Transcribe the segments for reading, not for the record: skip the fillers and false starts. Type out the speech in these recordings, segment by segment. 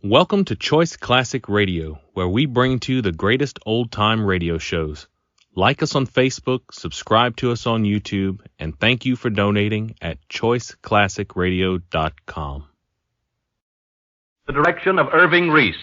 Welcome to Choice Classic Radio, where we bring to you the greatest old-time radio shows. Like us on Facebook, subscribe to us on YouTube, and thank you for donating at choiceclassicradio.com. The direction of Irving Reese.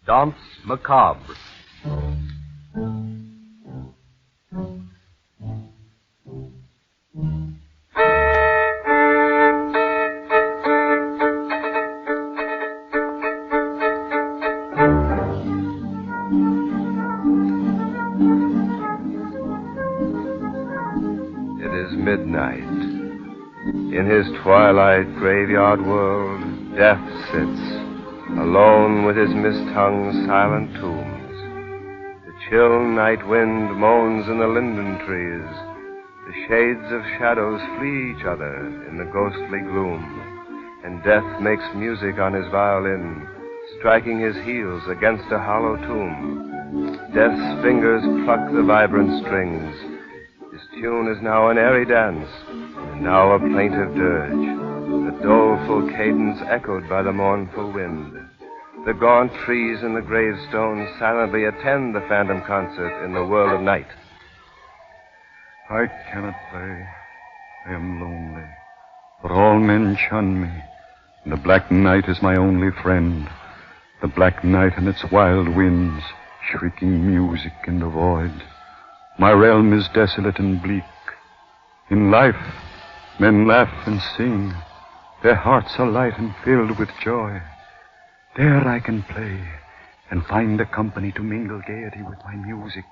Danse, Macabre. It is midnight. In his twilight graveyard world, death sits, alone with his mist-hung silent tombs. The chill night wind moans in the linden trees. The shades of shadows flee each other in the ghostly gloom. And death makes music on his violin, striking his heels against a hollow tomb. Death's fingers pluck the vibrant strings. His tune is now an airy dance, and now a plaintive dirge. The doleful cadence echoed by the mournful wind. The gaunt trees and the gravestones silently attend the phantom concert in the world of night. I cannot play. I am lonely, for all men shun me. And the black night is my only friend. The black night and its wild winds, shrieking music in the void. My realm is desolate and bleak. In life, men laugh and sing. Their hearts are light and filled with joy. There I can play and find a company to mingle gaiety with my music.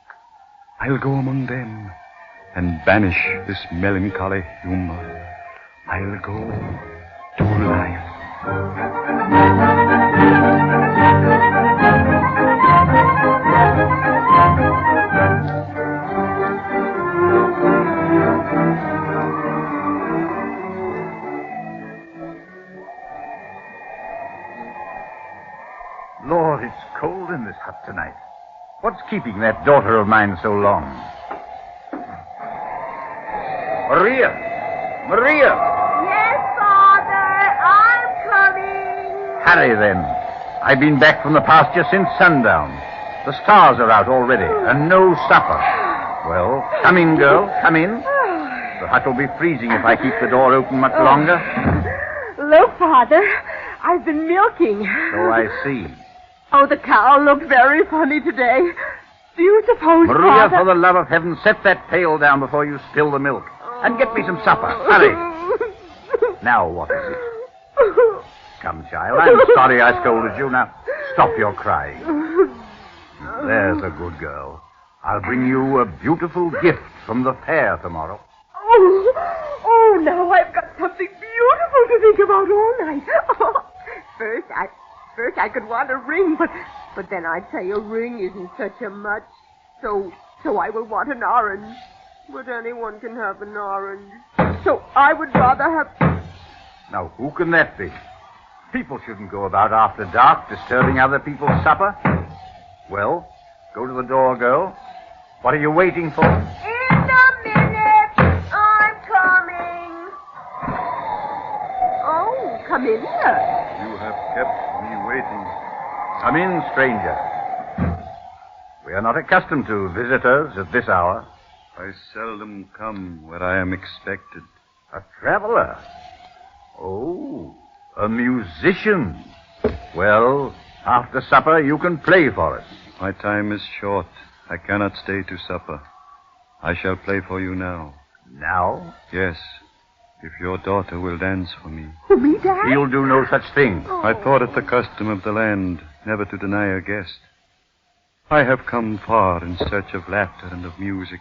I'll go among them and banish this melancholy humor. I'll go to life. Lord, it's cold in this hut tonight. What's keeping that daughter of mine so long? Maria! Maria! Yes, Father, I'm coming. Hurry, then. I've been back from the pasture since sundown. The stars are out already, and no supper. Well, come in, girl, come in. The hut will be freezing if I keep the door open much longer. Look, Father, I've been milking. So I see. Oh, the cow looked very funny today. Do you suppose, Maria, Father... for the love of heaven, set that pail down before you spill the milk. And get me some supper. Hurry. Now, what is it? Come, child, I'm sorry I scolded you. Now, stop your crying. There's a good girl. I'll bring you a beautiful gift from the fair tomorrow. Oh, now I've got something beautiful to think about all night. First I could want a ring, but then I'd say a ring isn't such a much. So I will want an orange. But anyone can have an orange. So I would rather have... Now, who can that be? People shouldn't go about after dark disturbing other people's supper. Well, go to the door, girl. What are you waiting for? In a minute. I'm coming. Oh, come in, sir. You have kept me waiting. Come in, stranger. We are not accustomed to visitors at this hour. I seldom come where I am expected. A traveler. Oh, a musician. Well, after supper, you can play for us. My time is short. I cannot stay to supper. I shall play for you now. Now? Yes, if your daughter will dance for me. For me, Dad? He'll do no such thing. I thought it the custom of the land never to deny a guest. I have come far in search of laughter and of music.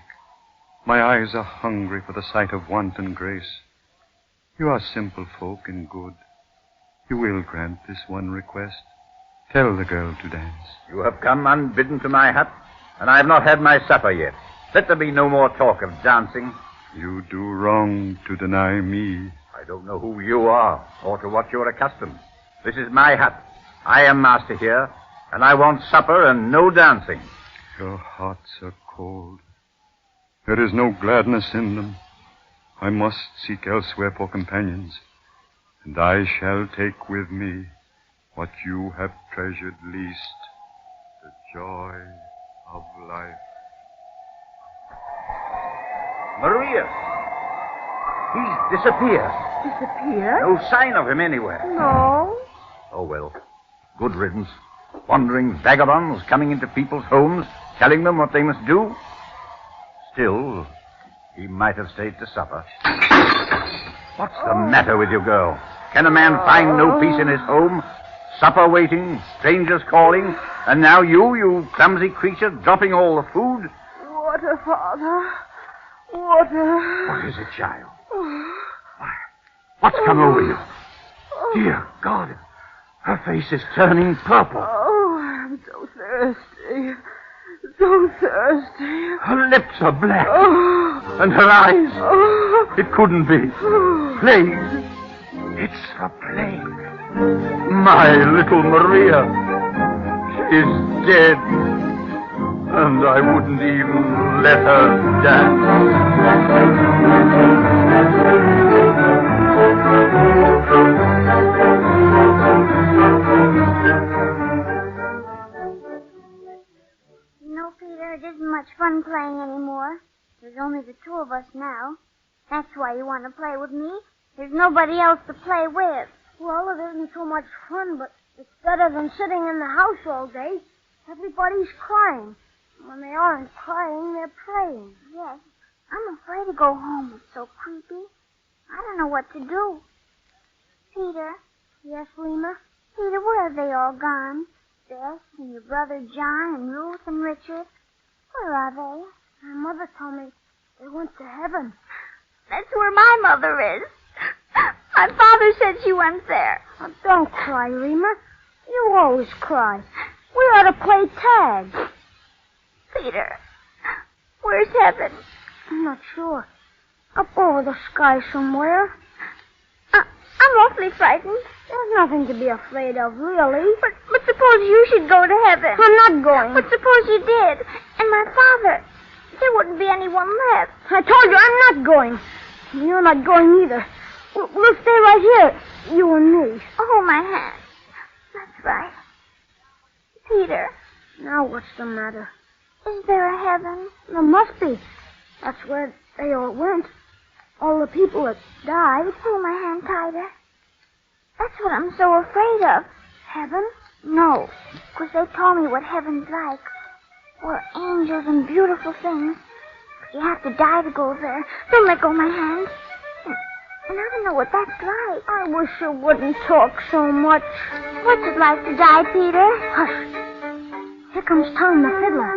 My eyes are hungry for the sight of wanton grace. You are simple folk and good. You will grant this one request. Tell the girl to dance. You have come unbidden to my hut, and I have not had my supper yet. Let there be no more talk of dancing. You do wrong to deny me. I don't know who you are or to what you're accustomed. This is my hut. I am master here, and I want supper and no dancing. Your hearts are cold. There is no gladness in them. I must seek elsewhere for companions, and I shall take with me what you have treasured least, the joy of life. Maria! He's disappeared. Disappeared? No sign of him anywhere. No. Oh, well. Good riddance. Wandering vagabonds coming into people's homes, telling them what they must do. Still, he might have stayed to supper. What's the matter with you, girl? Can a man find no peace in his home? Supper waiting, strangers calling, and now you clumsy creature, dropping all the food? Water, Father. Water. What is it, child? Why, what's come over you? Dear God, her face is turning purple. Oh, I'm so thirsty. So thirsty. Her lips are black. Oh. And her eyes. Oh. It couldn't be. Plague. It's the plague. My little Maria. She's dead. And I wouldn't even let her dance. Peter, it isn't much fun playing anymore. There's only the two of us now. That's why you want to play with me. There's nobody else to play with. Well, it isn't so much fun, but it's better than sitting in the house all day. Everybody's crying. When they aren't crying, they're playing. Yes. I'm afraid to go home. It's so creepy. I don't know what to do. Peter. Yes, Lima? Peter, where have they all gone? Bess and your brother John and Ruth and Richard. Where are they? My mother told me they went to heaven. That's where my mother is. My father said she went there. Oh, don't cry, Lima. You always cry. We ought to play tag. Peter, where's heaven? I'm not sure. Up over the sky somewhere. I'm awfully frightened. There's nothing to be afraid of, really. But suppose you should go to heaven. I'm not going. But suppose you did. And my father. There wouldn't be anyone left. I told you I'm not going. You're not going either. We'll stay right here, you and me. Hold my hand. That's right. Peter. Now what's the matter? Is there a heaven? There must be. That's where they all went. All the people that died. Hold my hand tighter. That's what I'm so afraid of. Heaven? No, because they told me what heaven's like. We're angels and beautiful things. But you have to die to go there. Don't let go of my hand. And I don't know what that's like. I wish you wouldn't talk so much. What's it like to die, Peter? Hush. Here comes Tom the fiddler.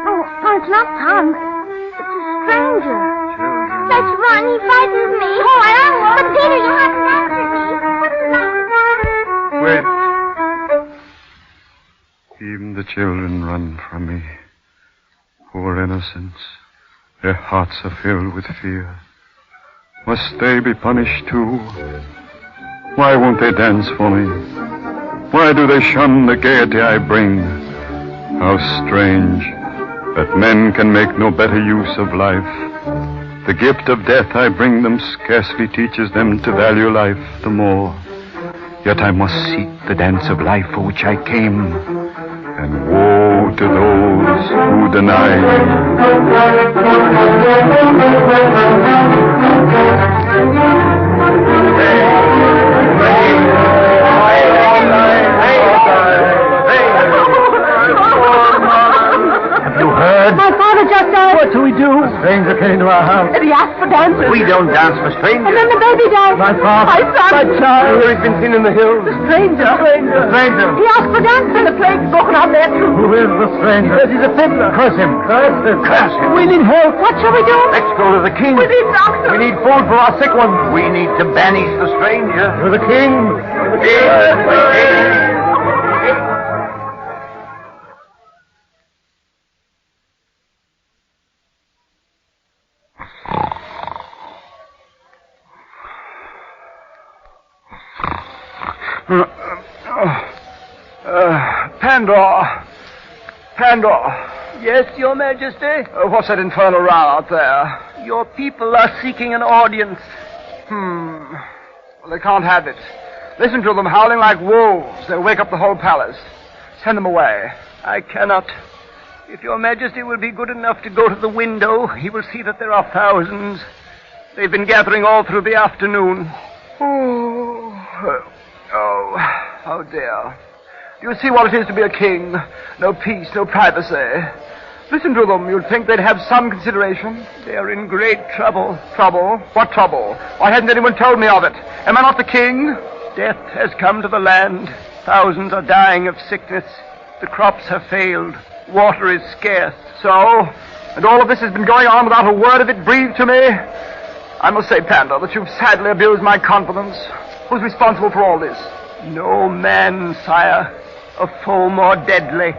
No, it's not Tom. It's a stranger. Let's run. He frightens me. Oh, I won't. But Peter, you have to answer me. What's it like? Wait. Even the children run from me. Poor innocents. Their hearts are filled with fear. Must they be punished too? Why won't they dance for me? Why do they shun the gaiety I bring? How strange that men can make no better use of life. The gift of death I bring them scarcely teaches them to value life the more. Yet I must seek the dance of life for which I came. And woe to those who deny Have you heard? My father just died. What do we do? A stranger came into our house. And he asked for dances. We don't dance for strangers. And then the baby died. My father. My son. My child. He's been seen in the hills. The stranger. The stranger. He asked for dances, and the plague's broken out there, too. Who is the stranger? He says he's a fiddler. Curse him. Curse him. Curse him. We need help. What shall we do? Let's go to the king. We need doctors. We need food for our sick ones. We need to banish the stranger. To the king. To the king. To the king. Pandor. Pandor. Yes, Your Majesty? What's that infernal row out there? Your people are seeking an audience. Well, they can't have it. Listen to them howling like wolves. They'll wake up the whole palace. Send them away. I cannot. If Your Majesty will be good enough to go to the window, he will see that there are thousands. They've been gathering all through the afternoon. Oh, dear. Do you see what it is to be a king? No peace, no privacy. Listen to them. You'd think they'd have some consideration. They're in great trouble. Trouble? What trouble? Why hasn't anyone told me of it? Am I not the king? Death has come to the land. Thousands are dying of sickness. The crops have failed. Water is scarce. So? And all of this has been going on without a word of it breathed to me? I must say, Pandor, that you've sadly abused my confidence. Who's responsible for all this? No man, sire. A foe more deadly.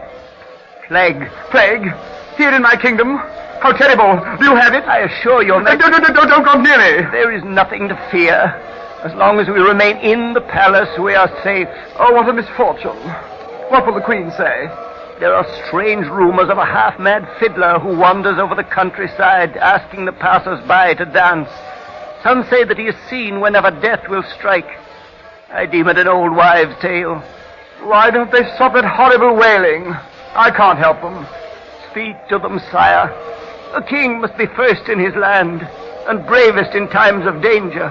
Plague. Plague? Here in my kingdom? How terrible. Do you have it? I assure you, Don't go near me. There is nothing to fear. As long as we remain in the palace, we are safe. Oh, what a misfortune. What will the Queen say? There are strange rumors of a half-mad fiddler who wanders over the countryside, asking the passers-by to dance. Some say that he is seen whenever death will strike. I deem it an old wives' tale. Why don't they stop that horrible wailing? I can't help them. Speak to them, sire. A king must be first in his land, and bravest in times of danger.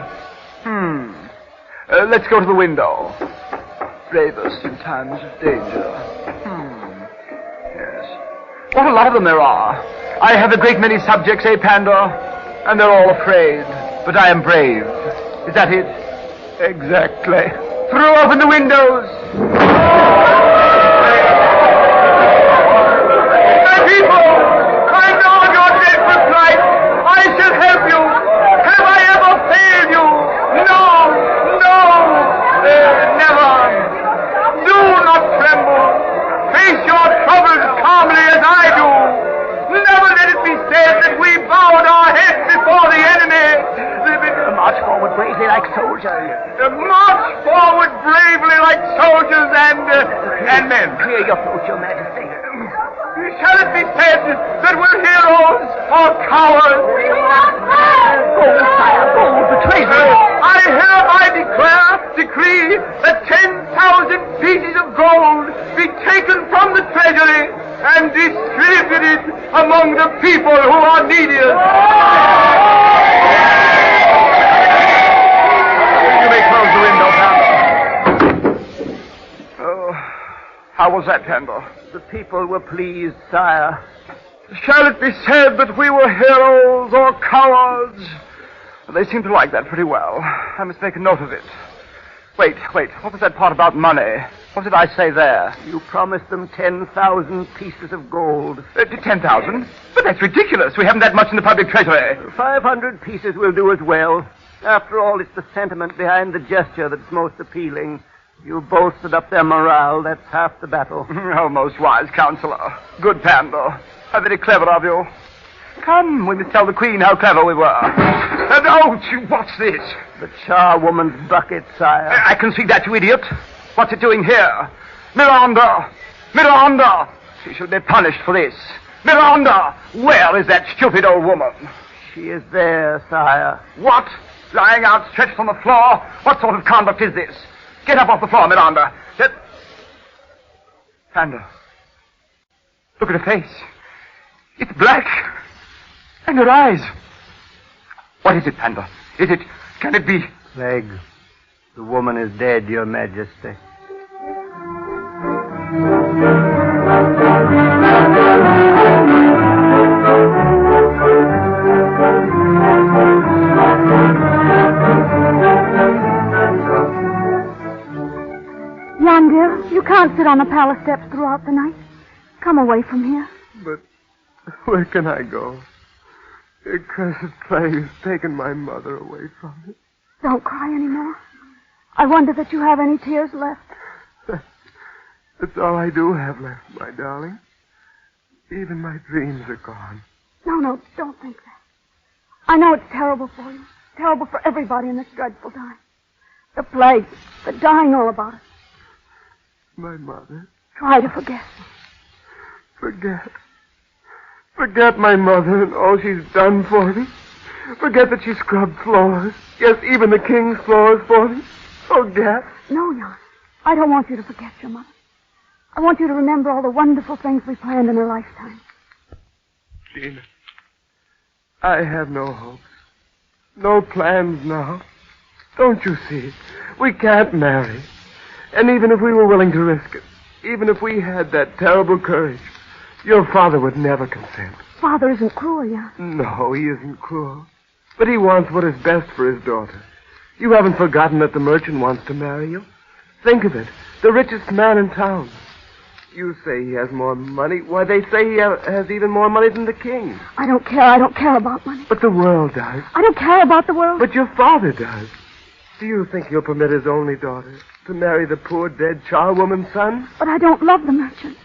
Let's go to the window. Bravest in times of danger. Yes. What a lot of them there are. I have a great many subjects, Pandor? And they're all afraid. But I am brave. Is that it? Exactly. Throw open the windows. My people! I know your desperate plight. I shall help you. Have I ever failed you? No! Never. Do not tremble. Face your troubles calmly as I do. Never let it be said that we bowed our heads before the enemy. March forward bravely like soldiers. March forward bravely like soldiers and men. Clear your throat, Your Majesty. Shall it be said that we're heroes or cowards? Gold, sire, gold, the treasure. I hereby decree that 10,000 pieces of gold be taken from the treasury and distributed among the people who are neediest. You may close the window, Pandor. Oh, how was that, Pandor? The people were pleased, sire. Shall it be said that we were heroes or cowards? They seem to like that pretty well. I must make a note of it. Wait. What was that part about money? What did I say there? You promised them 10,000 pieces of gold. 10,000? But that's ridiculous. We haven't that much in the public treasury. 500 pieces will do as well. After all, it's the sentiment behind the gesture that's most appealing. You bolstered up their morale. That's half the battle. Oh, most wise counselor. Good Pandor. How very clever of you. Come, we must tell the Queen how clever we were. What's this? The charwoman's bucket, sire. I can see that, you idiot. What's it doing here? Miranda! She should be punished for this. Miranda! Where is that stupid old woman? She is there, sire. What? Lying outstretched on the floor? What sort of conduct is this? Get up off the floor, Miranda. Pandor. Look at her face. It's black. And her eyes. What is it, Pandor? Can it be? Plague. The woman is dead, Your Majesty. Jan, dear, you can't sit on the palace steps throughout the night. Come away from here. But where can I go? The cursed plague has taken my mother away from me. Don't cry anymore. I wonder that you have any tears left. That's all I do have left, my darling. Even my dreams are gone. No, don't think that. I know it's terrible for you. Terrible for everybody in this dreadful time. The plague, the dying all about it. My mother. Try to forget. Forget. Forget my mother and all she's done for me. Forget that she scrubbed floors. Yes, even the king's floors for me. Forget. No, Jan. I don't want you to forget your mother. I want you to remember all the wonderful things we planned in her lifetime. Gina, I have no hopes. No plans now. Don't you see? We can't marry. And even if we were willing to risk it, even if we had that terrible courage, your father would never consent. Father isn't cruel, Jan. No, he isn't cruel. But he wants what is best for his daughter. You haven't forgotten that the merchant wants to marry you? Think of it. The richest man in town. You say he has more money. Why, they say he has even more money than the king. I don't care. I don't care about money. But the world does. I don't care about the world. But your father does. Do you think he'll permit his only daughter to marry the poor dead charwoman's son? But I don't love the merchant.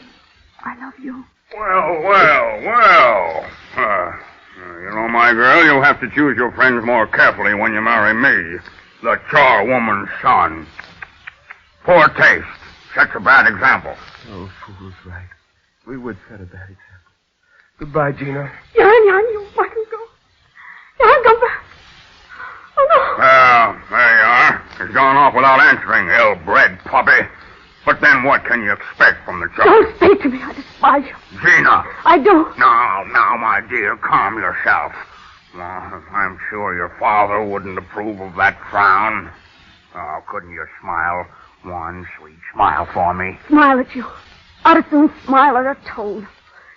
I love you. Well. You know, my girl, you'll have to choose your friends more carefully when you marry me, the charwoman's son. Poor taste. Sets a bad example. Oh, fool's right. We would set a bad example. Goodbye, Gina. Jan, you mustn't go. Jan, come back. Oh, no. Well, there you are. He's gone off without answering, ill-bred puppy. But then what can you expect from the child? Don't speak to me. I despise you. Gina. I do. Now, my dear, calm yourself. Well, I'm sure your father wouldn't approve of that frown. Oh, couldn't you smile? One sweet smile for me. Smile at you. I'd as soon smile at a toad.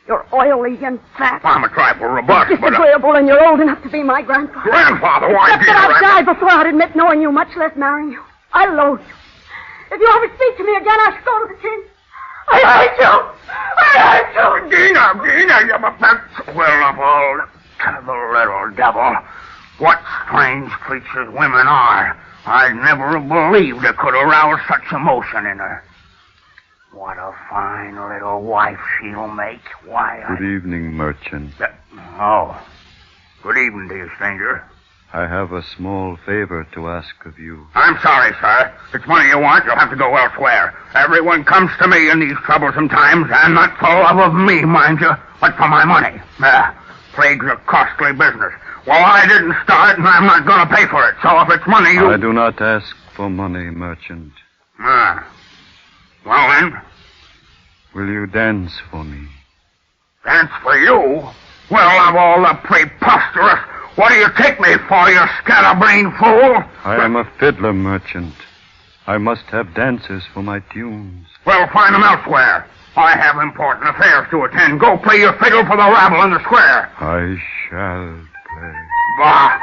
You're oily and fat. I'm a trifle robust, but... disagreeable, and you're old enough to be my grandfather. Grandfather? Why, Except dear... that I've died before I'd admit knowing you, much less marrying you. I loathe you. If you ever speak to me again, I shall go to the king. I hate you! Gina, you... Well, of all the little devil, what strange creatures women are. I'd never have believed it could arouse such emotion in her. What a fine little wife she'll make. Why, Good evening, merchant. Good evening to you, stranger. I have a small favor to ask of you. I'm sorry, sir. If it's money you want, you'll have to go elsewhere. Everyone comes to me in these troublesome times, and not for love of me, mind you, but for my money. Plague's a costly business. Well, I didn't start, and I'm not going to pay for it. So if it's money you... I do not ask for money, merchant. Well, then? Will you dance for me? Dance for you? Well, of all the preposterous... What do you take me for, you scatterbrained fool? I am a fiddler, merchant. I must have dancers for my tunes. Well, find them elsewhere. I have important affairs to attend. Go play your fiddle for the rabble in the square. I shall play. Bah!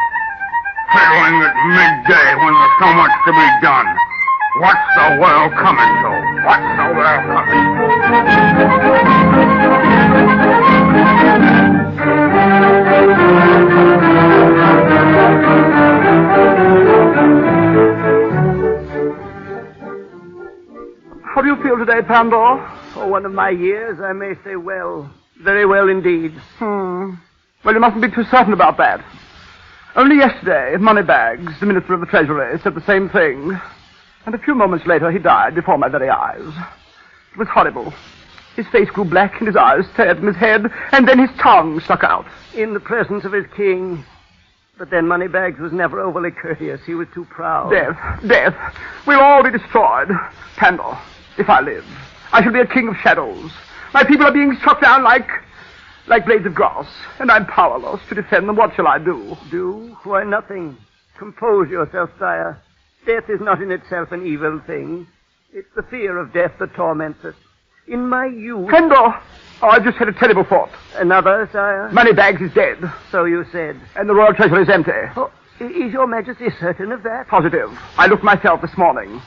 Fiddling at midday when there's so much to be done. What's the world coming to? What's the world coming How do you feel today, Pandor? For one of my years, I may say well. Very well indeed. Well, you mustn't be too certain about that. Only yesterday, Moneybags, the Minister of the Treasury, said the same thing. And a few moments later, he died before my very eyes. It was horrible. His face grew black and his eyes stared from his head, and then his tongue stuck out. In the presence of his king. But then Moneybags was never overly courteous. He was too proud. Death. We'll all be destroyed. Pandor, if I live, I shall be a king of shadows. My people are being struck down like blades of grass, and I'm powerless to defend them. What shall I do? Do? Why, nothing. Compose yourself, sire. Death is not in itself an evil thing. It's the fear of death that torments us. In my youth... Pandor! Oh, I've just had a terrible thought. Another, sire? Moneybags is dead. So you said. And the royal treasury is empty. Oh, is your majesty certain of that? Positive. I looked myself this morning.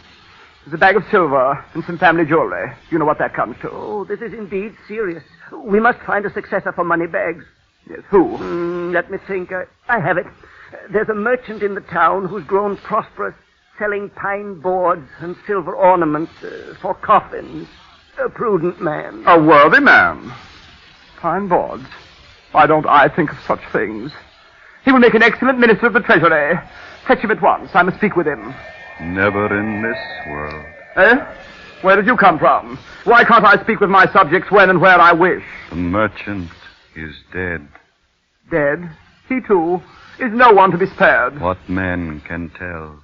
There's a bag of silver and some family jewelry. You know what that comes to. Oh, this is indeed serious. We must find a successor for Moneybags. Yes, who? Let me think. I have it. There's a merchant in the town who's grown prosperous, selling pine boards and silver ornaments for coffins. A prudent man. A worthy man. Pine boards. Why don't I think of such things? He will make an excellent minister of the treasury. Fetch him at once. I must speak with him. Never in this world. Eh? Where did you come from? Why can't I speak with my subjects when and where I wish? The merchant is dead. Dead? He too? Is no one to be spared? What man can tell?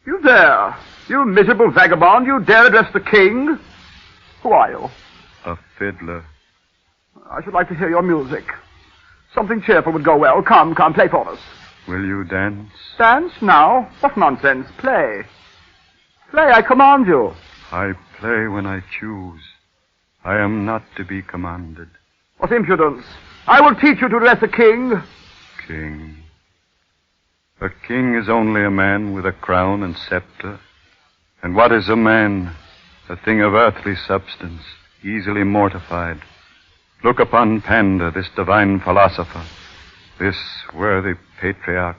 You dare? You miserable vagabond, you dare address the king? Who are you? A fiddler. I should like to hear your music. Something cheerful would go well. Come, play for us. Will you dance? Dance now? What nonsense. Play. Play, I command you. I play when I choose. I am not to be commanded. What impudence. I will teach you to address a king. King. A king is only a man with a crown and scepter. And what is a man? A thing of earthly substance, easily mortified. Look upon Panda, this divine philosopher, this worthy patriarch.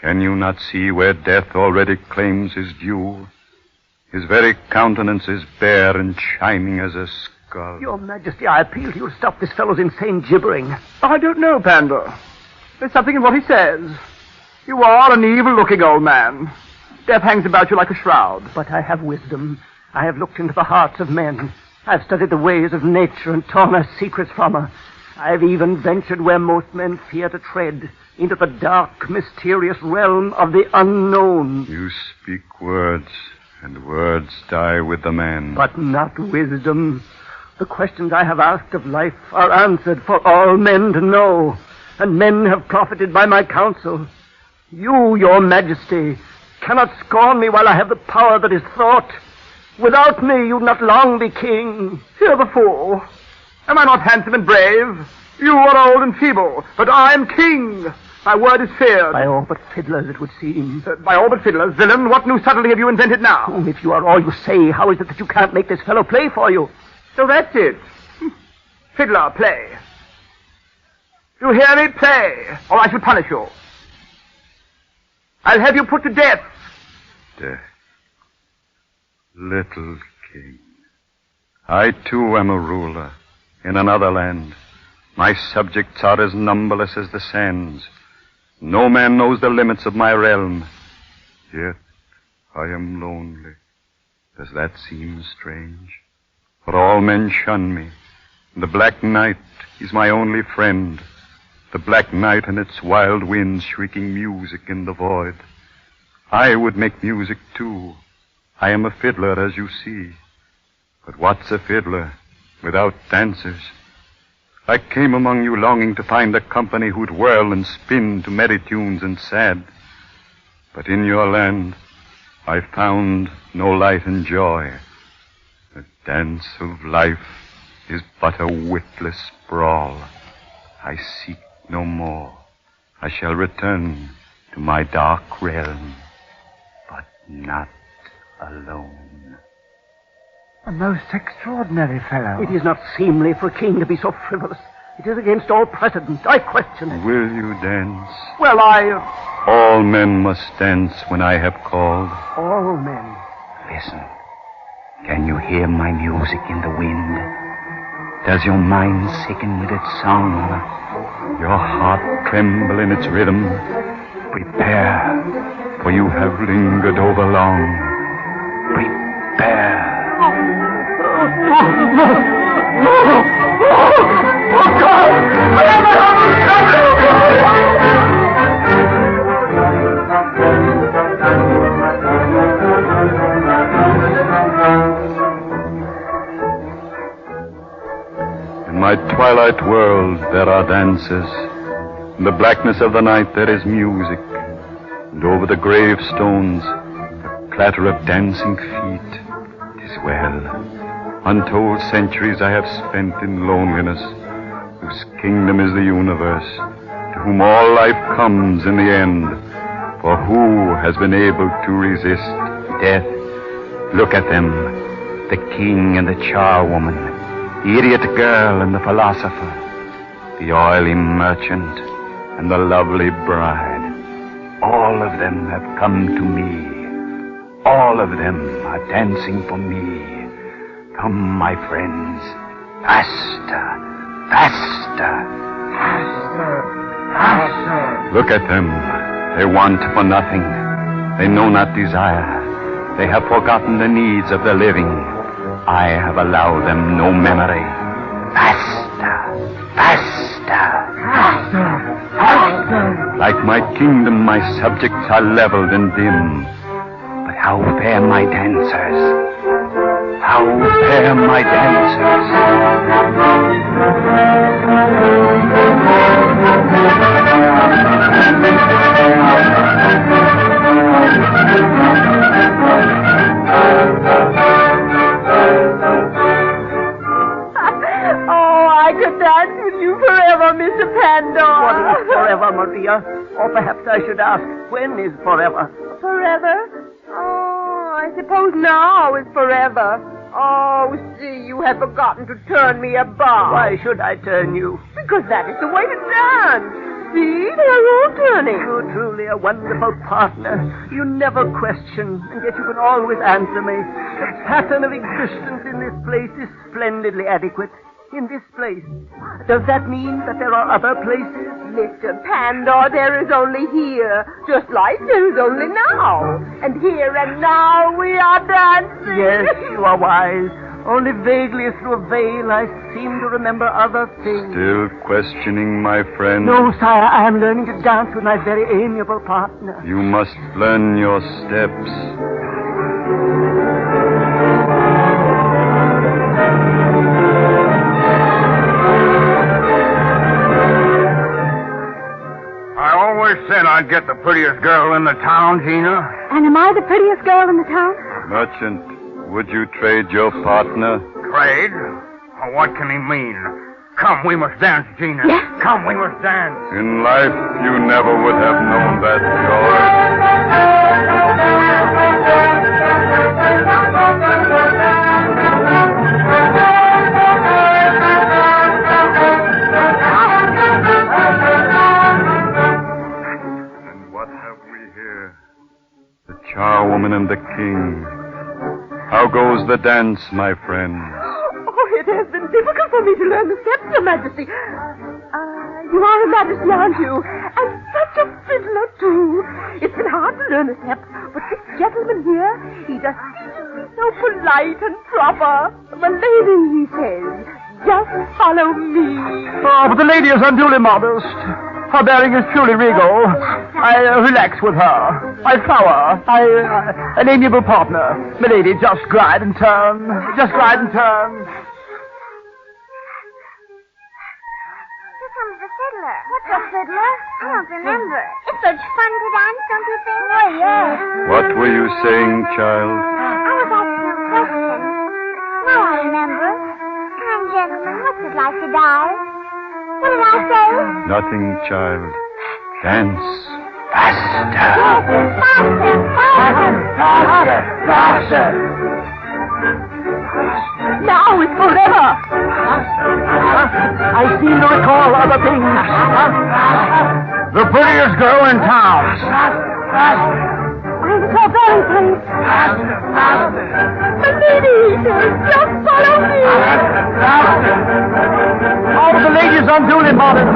Can you not see where death already claims his due? His very countenance is bare and shining as a skull. Your Majesty, I appeal to you to stop this fellow's insane gibbering. I don't know, Panda. There's something in what he says. You are an evil-looking old man. Death hangs about you like a shroud. But I have wisdom. I have looked into the hearts of men. I've studied the ways of nature and torn her secrets from her. I've even ventured where most men fear to tread, into the dark, mysterious realm of the unknown. You speak words, and words die with the man. But not wisdom. The questions I have asked of life are answered for all men to know, and men have profited by my counsel. You, your Majesty, cannot scorn me while I have the power that is thought. Without me, you'd not long be king. Hear the fool. Am I not handsome and brave? You are old and feeble, but I am king. My word is feared. By all but fiddlers, it would seem. By all but fiddlers? Villain, what new subtlety have you invented now? Oh, if you are all you say, how is it that you can't make this fellow play for you? So that's it. Fiddler, play. You hear me? Play, or I shall punish you. I'll have you put to death. Death. Little king. I too am a ruler in another land. My subjects are as numberless as the sands. No man knows the limits of my realm. Yet I am lonely. Does that seem strange? For all men shun me. The black night is my only friend. The black night and its wild winds shrieking music in the void. I would make music too. I am a fiddler, as you see. But what's a fiddler without dancers? I came among you longing to find a company who'd whirl and spin to merry tunes and sad. But in your land, I found no light and joy. The dance of life is but a witless brawl. I seek no more. I shall return to my dark realm, but not alone. A most extraordinary fellow. It is not seemly for a king to be so frivolous. It is against all precedent. I question it. Will you dance? Well, All men must dance when I have called. All men. Listen. Can you hear my music in the wind? Does your mind sicken with its song? Your heart tremble in its rhythm? Prepare, for you have lingered over long. Prepare. In my twilight world there are dances. In the blackness of the night there is music. And over the gravestones the clatter of dancing feet. 'Tis well. Untold centuries I have spent in loneliness, whose kingdom is the universe, to whom all life comes in the end. For who has been able to resist death? Look at them, the king and the charwoman, the idiot girl and the philosopher, the oily merchant and the lovely bride. All of them have come to me. All of them are dancing for me. Come, my friends, faster, faster, faster, faster. Look at them. They want for nothing. They know not desire. They have forgotten the needs of the living. I have allowed them no memory. Faster, faster. Like my kingdom, my subjects are leveled and dim. But how fare my dancers? How fare my dancers? I could dance with you forever, Mr. Pandora. What is forever, Maria? Or perhaps I should ask, when is forever? Forever? Oh, I suppose now is forever. Oh, see, you have forgotten to turn me about. Why should I turn you? Because that is the way to dance. See, they are all turning. You're truly a wonderful partner. You never question, and yet you can always answer me. The pattern of existence in this place is splendidly adequate. In this place. Does that mean that there are other places? Mr. Pandora, there is only here, just like there is only now. And here and now we are dancing. Yes, you are wise. Only vaguely through a veil I seem to remember other things. Still questioning, my friend? No, sire, I am learning to dance with my very amiable partner. You must learn your steps. Said I'd get the prettiest girl in the town, Gina. And am I the prettiest girl in the town? Merchant, would you trade your partner? Trade? Oh, what can he mean? Come, we must dance, Gina. Yes. Come, we must dance. In life, you never would have known that joy. Charwoman and the king. How goes the dance, my friends? Oh, it has been difficult for me to learn the steps, Your Majesty. You are a majesty, aren't you? And such a fiddler, too. It's been hard to learn the steps, but this gentleman here, he just seems so polite and proper. My lady, he says, just follow me. Oh, but the lady is unduly modest. Her bearing is truly regal. I relax with her. I flower. An amiable partner. Milady, just glide and turn. Just glide and turn. Here comes the fiddler. What's a fiddler? I don't remember. It's such fun to dance, don't you think? Oh, yes. What were you saying, child? I was asking a question. Now I remember. Kind gentlemen, what's it like to die? What did I say? Nothing, child. Dance. Faster. Faster. Now it's forever. I seem to recall other things. The prettiest girl in town. I'm so very pleased. The lady says, just follow me. Oh, the lady's unduly modest.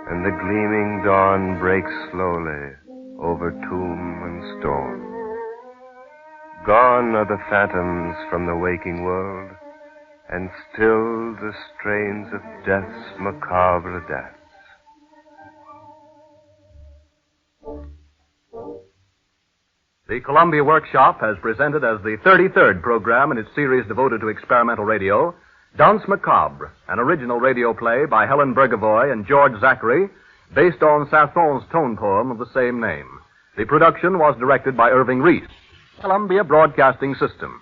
And the gleaming dawn breaks slowly over tomb and stone. Gone are the phantoms from the waking world, and still the strains of death's macabre dance. The Columbia Workshop has presented as the 33rd program in its series devoted to experimental radio, Danse Macabre, an original radio play by Helen Burgavoy and George Zachary, based on Saint-Saëns' tone poem of the same name. The production was directed by Irving Reese. Columbia Broadcasting System.